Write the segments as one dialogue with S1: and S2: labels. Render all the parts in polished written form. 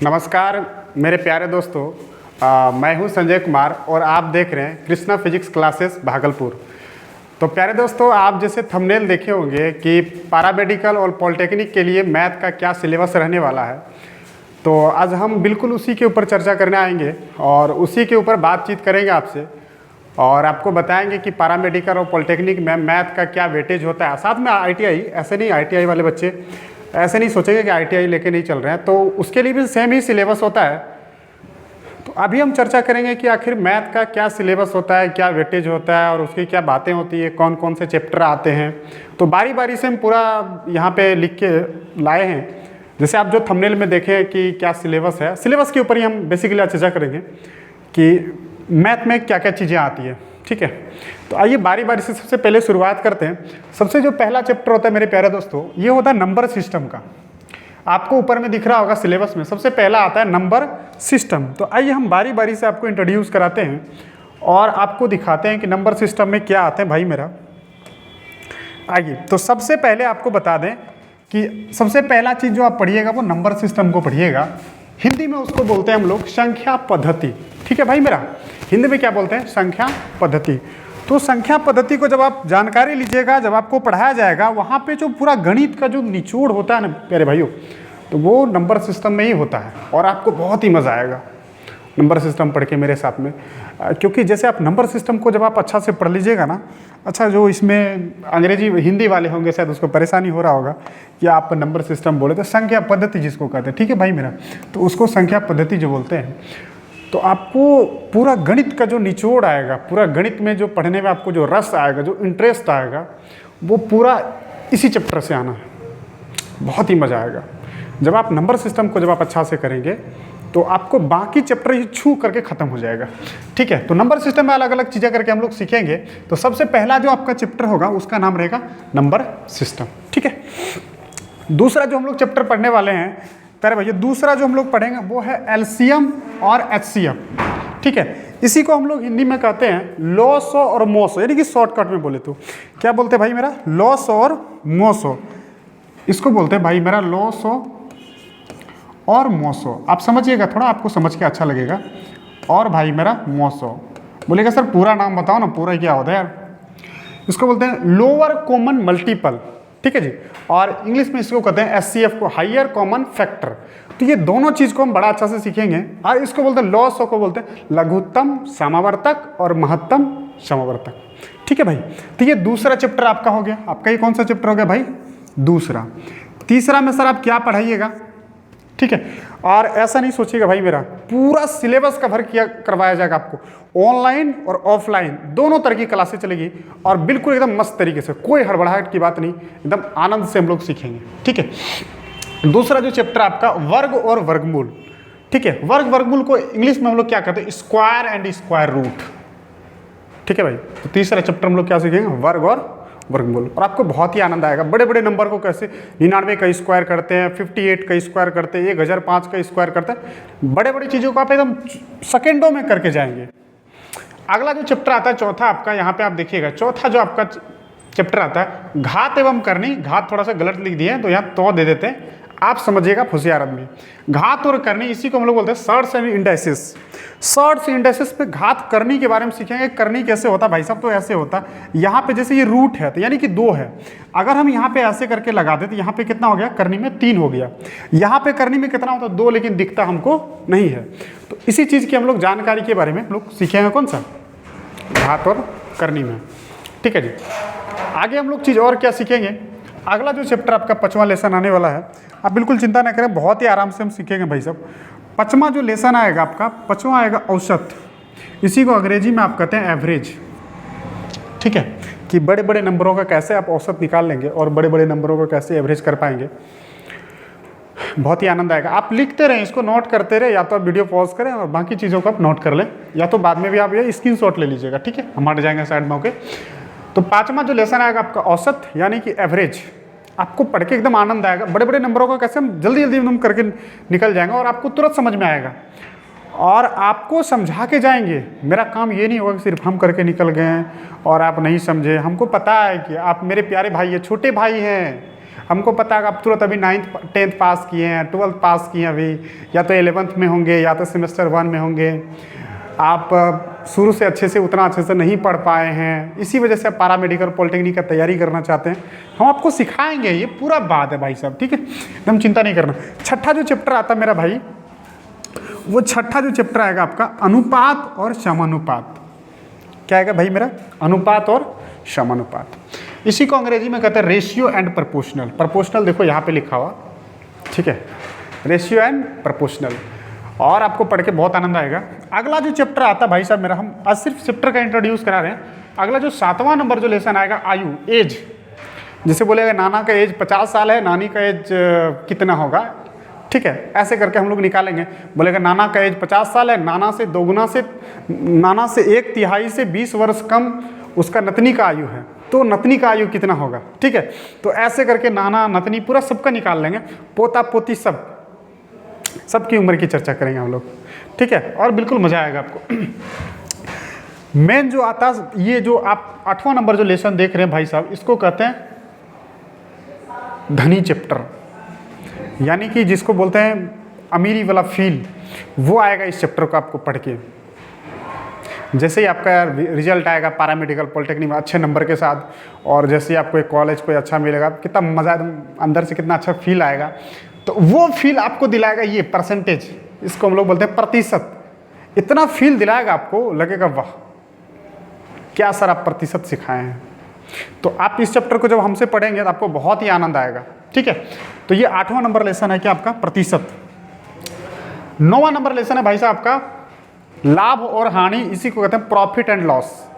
S1: नमस्कार मेरे प्यारे दोस्तों, मैं हूं संजय कुमार और आप देख रहे हैं कृष्णा फिजिक्स क्लासेस भागलपुर। तो प्यारे दोस्तों, आप जैसे थंबनेल देखे होंगे कि पैरामेडिकल और पॉलिटेक्निक के लिए मैथ का क्या सिलेबस रहने वाला है। तो आज हम बिल्कुल उसी के ऊपर चर्चा करने आएंगे और उसी के ऊपर बातचीत करेंगे आपसे और आपको बताएंगे कि पैरामेडिकल और पॉलिटेक्निक में मैथ का क्या वेटेज होता है। साथ में आईटीआई, ऐसे नहीं आईटीआई वाले बच्चे ऐसे नहीं सोचेंगे कि आईटीआई लेके नहीं चल रहे हैं, तो उसके लिए भी सेम ही सिलेबस होता है। तो अभी हम चर्चा करेंगे कि आखिर मैथ का क्या सिलेबस होता है, क्या वेटेज होता है और उसकी क्या बातें होती है, कौन कौन से चैप्टर आते हैं। तो बारी बारी से हम पूरा यहाँ पे लिख के लाए हैं। जैसे आप जो थंबनेल में देखें कि क्या सिलेबस है, सिलेबस के ऊपर ही हम बेसिकली आज चर्चा करेंगे कि मैथ में क्या क्या चीज़ें आती है। ठीक है, तो आइए बारी बारी से सबसे पहले शुरुआत करते हैं। सबसे जो पहला चैप्टर होता है मेरे प्यारे दोस्तों, ये होता है नंबर सिस्टम का। आपको ऊपर में दिख रहा होगा सिलेबस में सबसे पहला आता है नंबर सिस्टम। तो आइए हम बारी बारी से आपको इंट्रोड्यूस कराते हैं और आपको दिखाते हैं कि नंबर सिस्टम में क्या आते हैं भाई मेरा। आइए, तो सबसे पहले आपको बता दें कि सबसे पहला चीज़ जो आप पढ़िएगा वो नंबर सिस्टम को पढ़िएगा। हिंदी में उसको बोलते हैं हम लोग संख्या पद्धति। ठीक है भाई मेरा, हिंदी में क्या बोलते हैं? संख्या पद्धति। तो संख्या पद्धति को जब आप जानकारी लीजिएगा, जब आपको पढ़ाया जाएगा, वहाँ पे जो पूरा गणित का जो निचोड़ होता है ना प्यारे भाइयों, तो वो नंबर सिस्टम में ही होता है और आपको बहुत ही मज़ा आएगा नंबर सिस्टम पढ़ के मेरे साथ में। क्योंकि जैसे आप नंबर सिस्टम को जब आप अच्छा से पढ़ लीजिएगा ना, अच्छा जो इसमें अंग्रेजी हिंदी वाले होंगे शायद उसको परेशानी हो रहा होगा कि आप नंबर सिस्टम बोले, तो संख्या पद्धति जिसको कहते हैं, ठीक है भाई मेरा, तो उसको संख्या पद्धति जो बोलते हैं। तो आपको पूरा गणित का जो निचोड़ आएगा, पूरा गणित में जो पढ़ने में आपको जो रस आएगा, जो इंटरेस्ट आएगा, वो पूरा इसी चैप्टर से आना है। बहुत ही मज़ा आएगा जब आप नंबर सिस्टम को जब आप अच्छा से करेंगे, तो आपको बाकी चैप्टर ही छू करके ख़त्म हो जाएगा। ठीक है, तो नंबर सिस्टम में अलग अलग चीज़ें करके हम लोग सीखेंगे। तो सबसे पहला जो आपका चैप्टर होगा उसका नाम रहेगा नंबर सिस्टम। ठीक है, दूसरा जो हम लोग चैप्टर पढ़ने वाले हैं प्यारे भैया, दूसरा जो हम लोग पढ़ेंगे वो है एलसीएम और एचसीएफ। ठीक है, इसी को हम लोग हिंदी में कहते हैं लॉसो और मोसो, यानी कि शॉर्टकट में बोले तो क्या बोलते हैं भाई मेरा? लॉस और मोसो। इसको बोलते हैं भाई मेरा लॉसो और मोसो। आप समझिएगा, थोड़ा आपको समझ के अच्छा लगेगा। और भाई मेरा मोसो बोलेगा सर पूरा नाम बताओ ना, पूरा क्या होता है यार? इसको बोलते हैं लोअर कॉमन मल्टीपल। ठीक है जी, और इंग्लिश में इसको कहते हैं एचसीएफ को, हायर कॉमन फैक्टर। तो ये दोनों चीज़ को हम बड़ा अच्छा से सीखेंगे। और इसको बोलते हैं लॉस को बोलते हैं लघुत्तम समावर्तक और महत्तम समावर्तक। ठीक है भाई, तो ये दूसरा चैप्टर आपका हो गया। आपका ये कौन सा चैप्टर हो गया भाई? दूसरा। तीसरा में सर आप क्या पढ़ाइएगा? ठीक है, और ऐसा नहीं सोचिएगा भाई मेरा, पूरा सिलेबस कवर किया करवाया जाएगा आपको। ऑनलाइन और ऑफलाइन दोनों तरह की क्लासें चलेगी और बिल्कुल एकदम मस्त तरीके से, कोई हड़बड़ाहट की बात नहीं, एकदम आनंद से हम लोग सीखेंगे। ठीक है, दूसरा जो चैप्टर आपका वर्ग और वर्गमूल। ठीक है, वर्ग वर्गमूल को इंग्लिश में हम लोग क्या कहते हैं? Square and square root. ठीक है भाई, तो तीसरा चैप्टर हम लोग क्या सीखेंगे? वर्ग और वर्गमूल। और आपको बहुत ही आनंद आएगा। बड़े बड़े नंबर को कैसे 99 का स्क्वायर करते हैं, 58 का स्क्वायर करते हैं, 1005 का स्क्वायर करते हैं, बड़े बड़ी चीज़ों को आप एकदम सेकेंडों में करके जाएंगे। अगला जो चैप्टर आता है चौथा आपका, यहाँ पे आप देखिएगा, चौथा जो आपका चैप्टर आता है घात एवं करनी। घात थोड़ा सा गलत लिख दिए हैं तो यहाँ तो दे देते हैं, आप समझिएगा होशियार आदमी। घात और करनी, इसी को हम लोग बोलते हैं shorts and indices. Shorts indices पे घात करनी के बारे में सीखेंगे। करनी कैसे होता भाई साहब? तो ऐसे होता, यहाँ पे जैसे ये रूट है तो यानी कि 2 है, अगर हम यहाँ पे ऐसे करके लगा दें तो यहाँ पे कितना हो गया? करनी में 3 हो गया। यहाँ पे करनी में कितना होता? 2, लेकिन दिखता हमको नहीं है। तो इसी चीज़ की हम लोग जानकारी के बारे में हम लोग सीखेंगे। कौन सा? घात और करनी में। ठीक है जी, आगे हम लोग चीज़ और क्या सीखेंगे? अगला जो चैप्टर आपका 5वां लेसन आने वाला है, आप बिल्कुल चिंता ना करें, बहुत ही आराम से हम सीखेंगे भाई साहब। 5वां जो लेसन आएगा आपका, 5वां आएगा औसत। इसी को अंग्रेजी में आप कहते हैं एवरेज। ठीक है, कि बड़े बड़े नंबरों का कैसे आप औसत निकाल लेंगे और बड़े बड़े नंबरों को कैसे एवरेज कर पाएंगे। बहुत ही आनंद आएगा। आप लिखते रहें, इसको नोट करते रहे, या तो आप वीडियो पॉज करें और बाकी चीज़ों को आप नोट कर लें, या तो बाद में भी आप ये स्क्रीनशॉट ले लीजिएगा। ठीक है, हम हट जाएंगे साइड में। ओके, तो 5वां जो लेसन आएगा आपका औसत यानी कि एवरेज, आपको पढ़ के एकदम आनंद आएगा। बड़े बड़े नंबरों का कैसे हम जल्दी जल्दी एकदम करके निकल जाएंगे और आपको तुरंत समझ में आएगा और आपको समझा के जाएंगे। मेरा काम ये नहीं होगा कि सिर्फ हम करके निकल गए और आप नहीं समझे। हमको पता है कि आप मेरे प्यारे भाई हैं, छोटे भाई हैं, हमको पता है कि आप तुरंत अभी 9th 10th पास किए हैं, 12th पास किए हैं अभी, या तो 11th में होंगे या तो सेमेस्टर 1 में होंगे। आप शुरू से अच्छे से उतना अच्छे से नहीं पढ़ पाए हैं, इसी वजह से आप पारा मेडिकल पॉलिटेक्निक का तैयारी करना चाहते हैं, हम आपको सिखाएंगे, ये पूरा बात है भाई साहब, ठीक है, एकदम चिंता नहीं करना। छठा जो चैप्टर आता है मेरा भाई, वो छठा जो चैप्टर आएगा आपका अनुपात और समानुपात। क्या आएगा भाई मेरा? अनुपात और समानुपात। इसी को अंग्रेजी में कहते हैं रेशियो एंड प्रोपोर्शनल। प्रोपोर्शनल देखो यहाँ पे लिखा हुआ, ठीक है, रेशियो एंड प्रोपोर्शनल, और आपको पढ़ के बहुत आनंद आएगा। अगला जो चैप्टर आता है भाई साहब मेरा, हम आज सिर्फ चैप्टर का इंट्रोड्यूस करा रहे हैं। अगला जो 7वां नंबर जो लेसन आएगा, आयु, एज। जैसे बोलेगा नाना का एज 50 साल है, नानी का एज कितना होगा, ठीक है, ऐसे करके हम लोग निकालेंगे। बोलेगा नाना का एज 50 साल है, नाना से 1/3 से 20 वर्ष कम उसका नतनी का आयु है, तो नतनी का आयु कितना होगा, ठीक है। तो ऐसे करके नाना नतनी पूरा सबका निकाल लेंगे, पोता पोती सबकी उम्र की चर्चा करेंगे हम लोग, ठीक है, और बिल्कुल मजा आएगा आपको। मेन जो आता, ये जो आप 8वां नंबर जो लेसन देख रहे हैं भाई साहब, इसको कहते हैं धनी चैप्टर, यानी कि जिसको बोलते हैं अमीरी वाला फील, वो आएगा इस चैप्टर को आपको पढ़ के। जैसे ही आपका रिजल्ट आएगा पारा मेडिकल पॉलिटेक्निक में अच्छे नंबर के साथ, और जैसे ही आपको एक कॉलेज कोई अच्छा मिलेगा, कितना मज़ा, अंदर से कितना अच्छा फील आएगा, तो वो फील आपको दिलाएगा ये परसेंटेज, इसको हम लोग बोलते हैं प्रतिशत। इतना फील दिलाएगा आपको, लगेगा वाह क्या सर आप प्रतिशत सिखाए हैं। तो आप इस चैप्टर को जब हमसे पढ़ेंगे तो आपको बहुत ही आनंद आएगा, ठीक है। तो ये 8वां नंबर लेसन है कि आपका प्रतिशत। 9वां नंबर लेसन है भाई साहब आपका लाभ और हानि, इसी को कहते हैं प्रॉफिट एंड लॉस।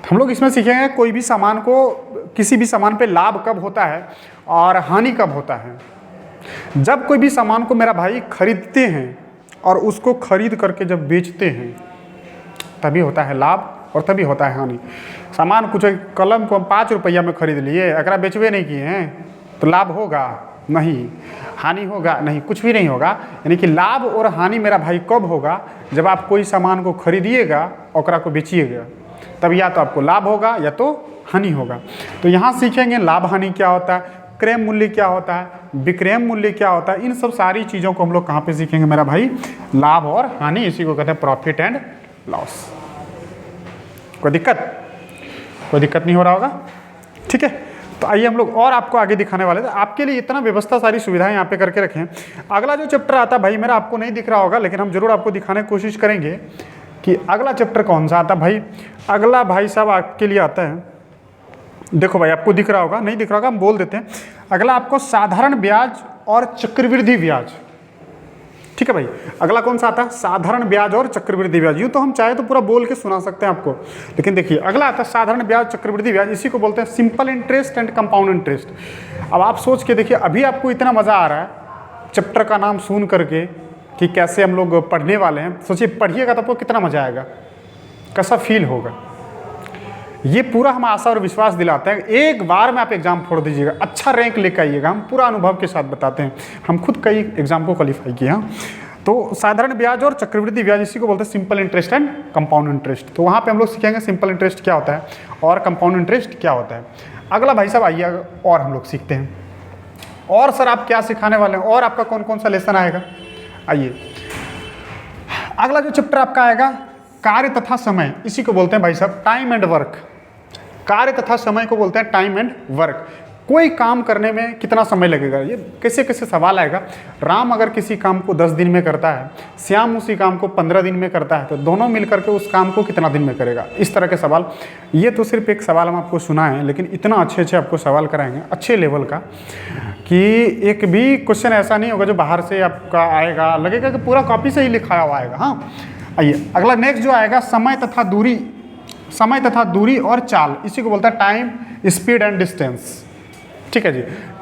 S1: हम लोग इसमें सीखेंगे कोई भी सामान को, किसी भी सामान पे लाभ कब होता है और हानि कब होता है। जब कोई भी सामान को मेरा भाई खरीदते हैं और उसको खरीद करके जब बेचते हैं, तभी होता है लाभ और तभी होता है हानि। सामान कुछ कलम को हम 5 रुपया में खरीद लिए, अगर बेचवे नहीं किए हैं तो लाभ होगा नहीं, हानि होगा नहीं, कुछ भी नहीं होगा। यानी कि लाभ और हानि मेरा भाई कब होगा, जब आप कोई सामान को खरीदिएगा और को बेचिएगा, तब या तो आपको लाभ होगा या तो हानि होगा। तो यहाँ सीखेंगे लाभ हानि क्या होता है, क्रय मूल्य क्या होता है, विक्रय मूल्य क्या होता है, इन सब सारी चीज़ों को हम लोग कहाँ पे सीखेंगे मेरा भाई, लाभ और हानि, इसी को कहते हैं प्रॉफिट एंड लॉस। कोई दिक्कत नहीं हो रहा होगा, ठीक है। तो आइए हम लोग और आपको आगे दिखाने वाले थे, आपके लिए इतना व्यवस्था सारी सुविधाएं यहाँ पे करके रखें। अगला जो चैप्टर आता है भाई मेरा, आपको नहीं दिख रहा होगा, लेकिन हम जरूर आपको दिखाने की कोशिश करेंगे कि अगला चैप्टर कौन सा आता है भाई। अगला भाई साहब आपके लिए आता है, देखो भाई आपको दिख रहा होगा, नहीं दिख रहा होगा हम बोल देते हैं। अगला आपको साधारण ब्याज और चक्रवृद्धि ब्याज, ठीक है भाई। अगला कौन सा आता है, साधारण ब्याज और चक्रवृद्धि ब्याज। यूँ तो हम चाहे तो पूरा बोल के सुना सकते हैं आपको, लेकिन देखिए अगला आता है साधारण ब्याज चक्रवृद्धि ब्याज, इसी को बोलते हैं simple interest and compound interest. अब आप सोच के देखिए, अभी आपको इतना मज़ा आ रहा है चैप्टर का नाम सुन करके कि कैसे हम लोग पढ़ने वाले हैं, सोचिए पढ़िएगा तो आपको कितना मज़ा आएगा, कैसा फील होगा। ये पूरा हम आशा और विश्वास दिलाते हैं, एक बार में आप एग्जाम फोड़ दीजिएगा, अच्छा रैंक लेकर आइएगा, हम पूरा अनुभव के साथ बताते हैं, हम खुद कई एग्जाम को क्वालिफाई किए हैं। तो साधारण ब्याज और चक्रवृद्धि ब्याज, इसी को बोलते हैं simple interest and compound interest. तो वहाँ पे हम लोग सीखेंगे सिंपल इंटरेस्ट क्या होता है और कंपाउंड इंटरेस्ट क्या होता है। अगला भाई साहब आइए और हम लोग सीखते हैं, और सर आप क्या सिखाने वाले हैं, और आपका कौन कौन सा लेसन आएगा। आइए अगला जो चैप्टर आपका आएगा कार्य तथा समय, इसी को बोलते हैं भाई साहब टाइम एंड वर्क। कार्य तथा समय को बोलते हैं टाइम एंड वर्क। कोई काम करने में कितना समय लगेगा, ये कैसे कैसे सवाल आएगा। राम अगर किसी काम को 10 दिन में करता है, श्याम उसी काम को 15 दिन में करता है, तो दोनों मिलकर के उस काम को कितना दिन में करेगा, इस तरह के सवाल। ये तो सिर्फ एक सवाल हम आपको सुनाएं, लेकिन इतना अच्छे आपको सवाल कराएंगे अच्छे लेवल का कि एक भी क्वेश्चन ऐसा नहीं होगा जो बाहर से आपका आएगा, लगेगा कि पूरा कॉपी से ही लिखाया हुआ आएगा। हाँ आइए अगला नेक्स्ट जो आएगा समय तथा दूरी और चाल, इसी को बोलता है टाइम स्पीड एंड डिस्टेंस। ठीक है जी,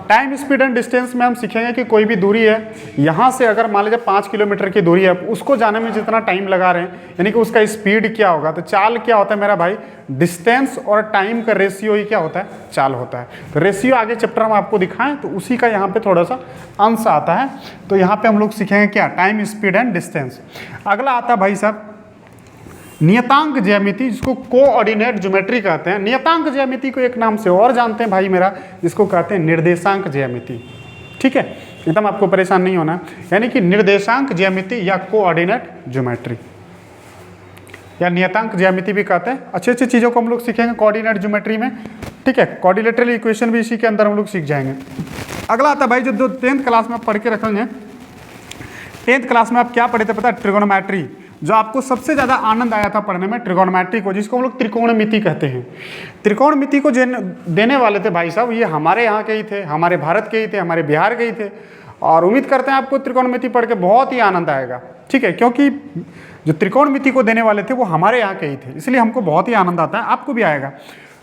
S1: टाइम स्पीड एंड डिस्टेंस में हम सीखेंगे कि कोई भी दूरी है, यहाँ से अगर मान लीजिए 5 किलोमीटर की दूरी है, उसको जाने में जितना टाइम लगा रहे हैं, यानी कि उसका स्पीड क्या होगा। तो चाल क्या होता है मेरा भाई, डिस्टेंस और टाइम का रेशियो ही क्या होता है, चाल होता है। तो रेशियो आगे चैप्टर में आपको दिखाएं तो उसी का यहाँ पे थोड़ा सा अंश आता है। तो यहाँ पे हम लोग सीखेंगे क्या, टाइम स्पीड एंड डिस्टेंस। अगला आता है भाई साहब नियतांक ज्यामिति, जिसको कोऑर्डिनेट ज्योमेट्री कहते हैं। नियतांक ज्यामिति को एक नाम से और जानते हैं भाई मेरा, जिसको कहते हैं निर्देशांक ज्यामिति। ठीक है, एकदम आपको परेशान नहीं होना, यानी कि निर्देशांक ज्यामिति या कोऑर्डिनेट ज्योमेट्री या नियतांक ज्यामिति भी कहते हैं। अच्छी अच्छी चीज़ों को हम लोग सीखेंगे कोऑर्डिनेट ज्योमेट्री में। ठीक है, कोऑर्डिनेटरी इक्वेशन भी इसी के अंदर हम लोग सीख जाएंगे। अगला आता है भाई जो 10th क्लास में आप पढ़ के रखेंगे। 10th क्लास में आप क्या पढ़े थे पता है? ट्रिगोनोमेट्री। जो आपको सबसे ज़्यादा आनंद आया था पढ़ने में ट्रिगोनोमेट्री को, जिसको हम लोग त्रिकोणमिति कहते हैं। त्रिकोणमिति को देने वाले थे भाई साहब, ये हमारे यहाँ के ही थे, हमारे भारत के ही थे, हमारे बिहार के ही थे। और उम्मीद करते हैं आपको त्रिकोणमिति पढ़ के बहुत ही आनंद आएगा। ठीक है, क्योंकि जो त्रिकोणमिति को देने वाले थे वो हमारे यहाँ के ही थे, इसलिए हमको बहुत ही आनंद आता है, आपको भी आएगा।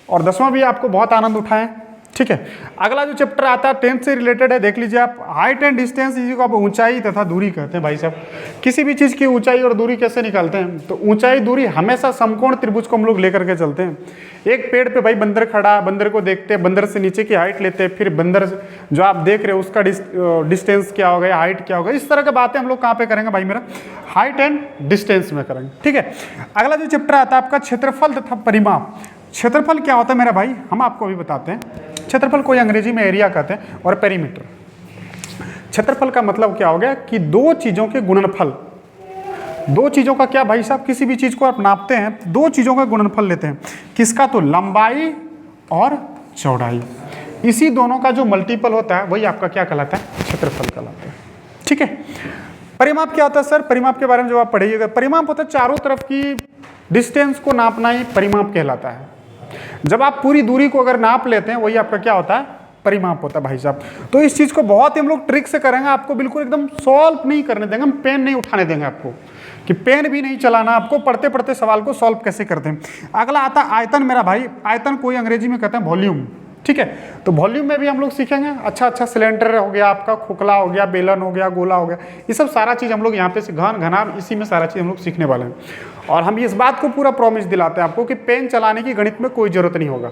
S1: और 10वां भी आपको बहुत आनंद उठाएं। ठीक है, अगला जो चैप्टर आता है 10th से रिलेटेड है, देख लीजिए आप। हाइट एंड डिस्टेंस, इसी को आप ऊंचाई तथा दूरी कहते हैं भाई साहब। किसी भी चीज़ की ऊंचाई और दूरी कैसे निकालते हैं? तो ऊंचाई दूरी हमेशा समकोण त्रिभुज को हम लोग लेकर के चलते हैं। एक पेड़ पे भाई बंदर खड़ा, बंदर को देखते हैं, बंदर से नीचे की हाइट लेते हैं, फिर बंदर जो आप देख रहे हो उसका डिस्टेंस क्या होगा या हाइट क्या होगा, इस तरह की बातें हम लोग कहाँ पे करेंगे भाई मेरा? हाइट एंड डिस्टेंस में करेंगे। ठीक है, अगला जो चैप्टर आता है आपका क्षेत्रफल तथा परिमाप। क्षेत्रफल क्या होता है मेरा भाई? हम आपको अभी बताते हैं। क्षेत्रफल को अंग्रेजी में एरिया कहते हैं, और पेरीमीटर। क्षेत्रफल का मतलब क्या हो गया कि दो चीजों के गुणनफल। दो चीजों का क्या भाई साहब? किसी भी चीज को आप नापते हैं, दो चीजों का गुणनफल लेते हैं। किसका? तो लंबाई और चौड़ाई। इसी दोनों का जो मल्टीपल होता है वही आपका क्या कहलाता है? क्षेत्रफल कहलाता है। ठीक है, परिमाप क्या होता है सर? परिमाप के बारे में जो आप पढ़िएगा, परिमाप होता है चारों तरफ की डिस्टेंस को नापना ही परिमाप कहलाता है। जब आप पूरी दूरी को अगर नाप लेते हैं वही आपका क्या होता है? परिमाप होता है भाई साहब। तो इस चीज को बहुत ही हम लोग ट्रिक से करेंगे, आपको बिल्कुल एकदम सॉल्व नहीं करने देंगे, हम पेन नहीं उठाने देंगे आपको, कि पेन भी नहीं चलाना आपको, पढ़ते पढ़ते सवाल को सॉल्व कैसे करते हैं। अगला आता है आयतन मेरा भाई। आयतन कोई अंग्रेजी में कहते हैं वॉल्यूम। ठीक है, तो वॉल्यूम में भी हम लोग सीखेंगे। अच्छा सिलेंडर हो गया आपका, खोखला हो गया, बेलन हो गया, गोला हो गया, ये सब सारा चीज़ हम लोग यहाँ पे घन घनाभ इसी में सारा चीज़ हम लोग सीखने वाले हैं। और हम इस बात को पूरा प्रॉमिस दिलाते हैं आपको कि पेन चलाने की गणित में कोई ज़रूरत नहीं होगा।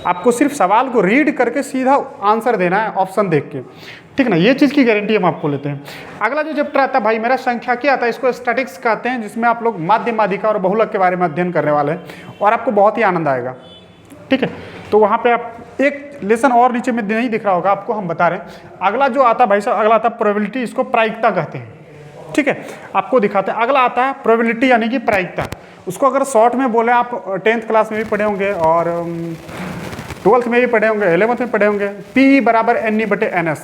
S1: आपको सिर्फ सवाल को रीड करके सीधा आंसर देना है ऑप्शन देख के। ठीक ना, ये चीज़ की गारंटी हम आपको लेते हैं। अगला जो चैप्टर आता है भाई मेरा संख्याकी आता है, इसको स्टैटिक्स कहते हैं, जिसमें आप लोग माध्य, माध्यिका और बहुलक के बारे में अध्ययन करने वाले हैं और आपको बहुत ही आनंद आएगा। ठीक है, तो वहाँ पे आप एक लेसन और नीचे में नहीं दिख रहा होगा आपको, हम बता रहे हैं। अगला जो आता है भाई साहब, अगला आता है प्रोबेबिलिटी, इसको प्रायिकता कहते हैं। ठीक है, आपको दिखाते हैं। अगला आता है प्रोबेबिलिटी यानी कि प्रायिकता। उसको अगर शॉर्ट में बोले, आप 10th क्लास में भी पढ़े होंगे और 12th में भी पढ़े होंगे, 11th में पढ़े होंगे। P बराबर NE/NS,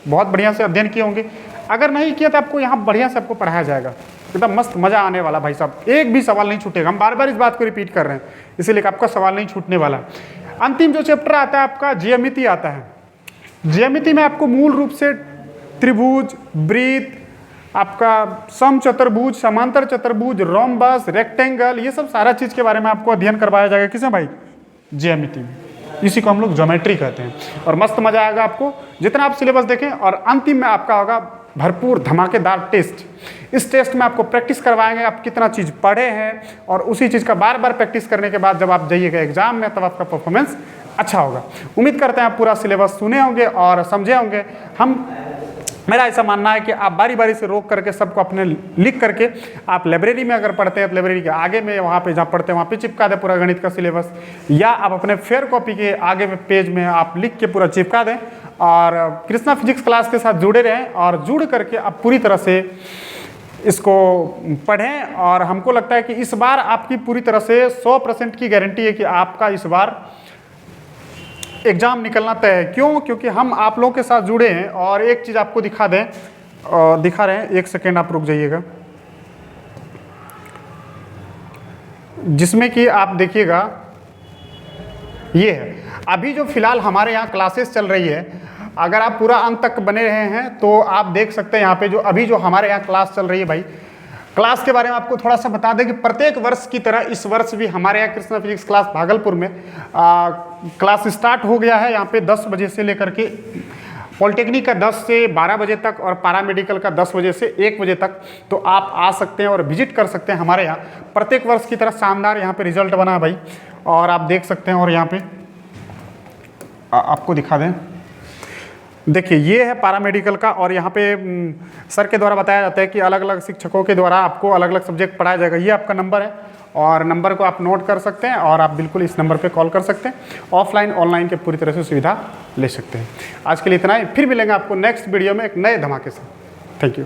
S1: बहुत बढ़िया से अध्ययन किए होंगे। अगर नहीं किया तो आपको यहाँ बढ़िया से आपको पढ़ाया जाएगा, एकदम मस्त मजा आने वाला भाई साहब, एक भी सवाल नहीं छूटेगा। हम बार बार इस बात को रिपीट कर रहे हैं, इसीलिए आपका सवाल नहीं छूटने वाला। अंतिम जो चैप्टर आता है आपका ज्यामिति आता है। ज्यामिति में आपको मूल रूप से त्रिभुज, वृत्त, आपका समचतुर्भुज, समांतर चतुर्भुज, रोम्बस, रेक्टेंगल, ये सब सारा चीज के बारे में आपको अध्ययन करवाया जाएगा। किसमें भाई? ज्यामिति में। इसी को हम लोग ज्योमेट्री कहते हैं और मस्त मजा आएगा आपको जितना आप सिलेबस देखें। और अंतिम में आपका होगा भरपूर धमाकेदार टेस्ट। इस टेस्ट में आपको प्रैक्टिस करवाएंगे, आप कितना चीज़ पढ़े हैं, और उसी चीज़ का बार बार प्रैक्टिस करने के बाद जब आप जाइएगा एग्जाम में तब आपका परफॉर्मेंस अच्छा होगा। उम्मीद करते हैं आप पूरा सिलेबस सुने होंगे और समझे होंगे। मेरा ऐसा मानना है कि आप बारी बारी से रोक करके सबको अपने लिख करके, आप लाइब्रेरी में अगर पढ़ते हैं तो लाइब्रेरी के आगे में वहाँ पे जहाँ पढ़ते हैं वहाँ पे चिपका दें पूरा गणित का सिलेबस, या आप अपने फेयर कॉपी के आगे में पेज में आप लिख के पूरा चिपका दें। और कृष्णा फिजिक्स क्लास के साथ जुड़े रहें और जुड़ करके आप पूरी तरह से इसको पढ़ें। और हमको लगता है कि इस बार आपकी पूरी तरह से 100% की गारंटी है कि आपका इस बार एग्जाम निकलना तय है। क्यों? क्योंकि हम आप लोगों के साथ जुड़े हैं। और एक चीज़ आपको दिखा रहे हैं, एक सेकेंड आप रुक जाइएगा, जिसमें कि आप देखिएगा ये है अभी जो फिलहाल हमारे यहाँ क्लासेस चल रही है। अगर आप पूरा अंत तक बने रहे हैं तो आप देख सकते हैं यहाँ पे जो अभी जो हमारे यहाँ क्लास चल रही है भाई, क्लास के बारे में आपको थोड़ा सा बता दें कि प्रत्येक वर्ष की तरह इस वर्ष भी हमारे यहाँ कृष्णा फिजिक्स क्लास भागलपुर में क्लास स्टार्ट हो गया है। यहाँ पे 10 बजे से लेकर के पॉलिटेक्निक का 10 से 12 बजे तक और पैरामेडिकल का 10 बजे से 1 बजे तक। तो आप आ सकते हैं और विजिट कर सकते हैं हमारे यहाँ। प्रत्येक वर्ष की तरह शानदार यहाँ पे रिजल्ट बना है भाई, और आप देख सकते हैं। और यहाँ पे आपको दिखा दें, देखिए ये है पैरामेडिकल का, और यहाँ पे सर के द्वारा बताया जाता है कि अलग अलग शिक्षकों के द्वारा आपको अलग अलग सब्जेक्ट पढ़ाया जाएगा। ये आपका नंबर है, और नंबर को आप नोट कर सकते हैं, और आप बिल्कुल इस नंबर पे कॉल कर सकते हैं। ऑफलाइन ऑनलाइन के पूरी तरह से सुविधा ले सकते हैं। आज के लिए इतना ही, फिर मिलेंगे आपको नेक्स्ट वीडियो में एक नए धमाके से। Thank you.